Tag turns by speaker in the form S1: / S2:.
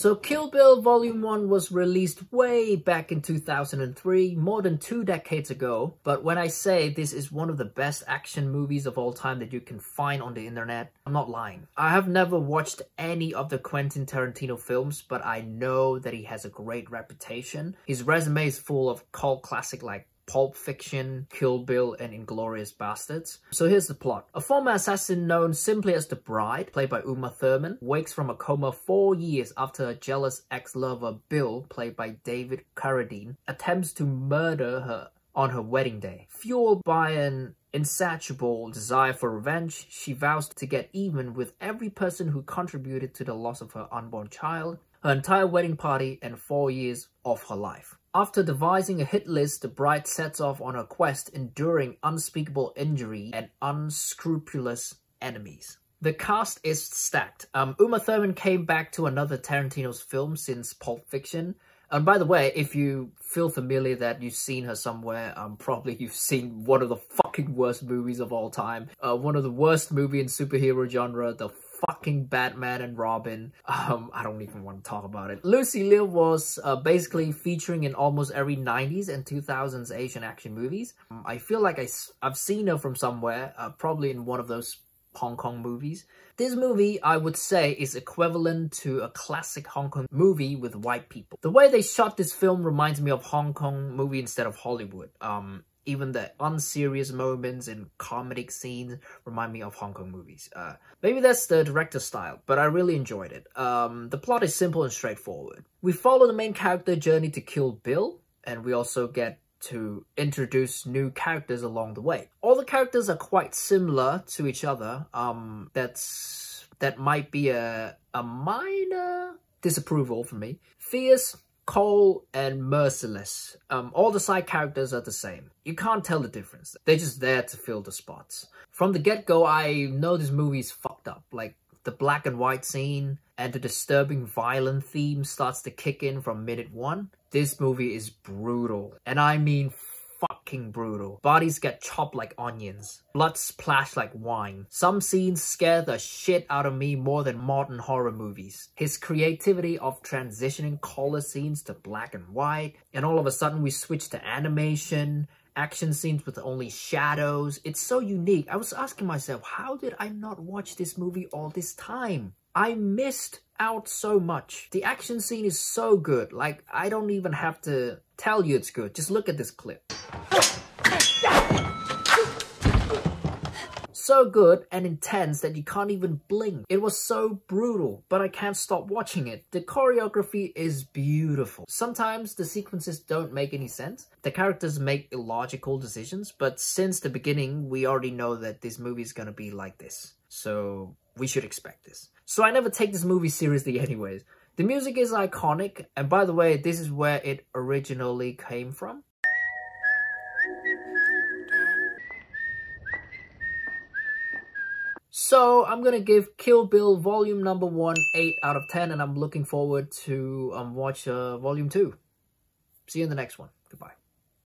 S1: So Kill Bill Volume 1 was released way back in 2003, more than 2 decades ago. But when I say this is one of the best action movies of all time that you can find on the internet, I'm not lying. I have never watched any of the Quentin Tarantino films, but I know that he has a great reputation. His resume is full of cult classics like Pulp Fiction, Kill Bill, and Inglourious Basterds. So here's the plot. A former assassin known simply as the Bride, played by Uma Thurman, wakes from a coma 4 years after a jealous ex-lover, Bill, played by David Carradine, attempts to murder her on her wedding day. Fueled by an insatiable desire for revenge, she vows to get even with every person who contributed to the loss of her unborn child, her entire wedding party, and 4 years of her life. After devising a hit list, the Bride sets off on her quest, enduring unspeakable injury and unscrupulous enemies. The cast is stacked. Uma Thurman came back to another Tarantino's film since Pulp Fiction. And by the way, if you feel familiar that you've seen her somewhere, probably you've seen one of the fucking worst movies of all time. One of the worst movie in superhero genre, the fucking Batman and Robin. I don't even want to talk about it. Lucy Liu was basically featuring in almost every 90s and 2000s Asian action movies. I feel like I've seen her from somewhere, probably in one of those Hong Kong movies. This movie, I would say, is equivalent to a classic Hong Kong movie with white people. The way they shot this film reminds me of Hong Kong movie instead of Hollywood. Even the unserious moments and comedic scenes remind me of Hong Kong movies. Maybe that's the director's style, but I really enjoyed it. The plot is simple and straightforward. We follow the main character journey to kill Bill, and we also get to introduce new characters along the way. All the characters are quite similar to each other. That might be a minor disapproval for me. Fierce, cold, and merciless. All the side characters are the same. You can't tell the difference. They're just there to fill the spots. From the get-go, I know this movie is fucked up. Like, the black and white scene and the disturbing violent theme starts to kick in from minute 1. This movie is brutal. And I mean fucking brutal. Bodies get chopped like onions. Blood splashed like wine. Some scenes scare the shit out of me more than modern horror movies. His creativity of transitioning color scenes to black and white, and all of a sudden we switch to animation, action scenes with only shadows. It's so unique. I was asking myself, how did I not watch this movie all this time? I missed out so much. The action scene is so good. Like, I don't even have to tell you it's good. Just look at this clip. So good and intense that you can't even blink. It was so brutal, but I can't stop watching it. The choreography is beautiful. Sometimes the sequences don't make any sense. The characters make illogical decisions, but since the beginning, we already know that this movie is gonna be like this. So we should expect this. So I never take this movie seriously anyways. The music is iconic, and by the way, this is where it originally came from. So I'm gonna give Kill Bill Volume Number 1 8 out of 10, and I'm looking forward to watch Volume 2. See you in the next one. Goodbye.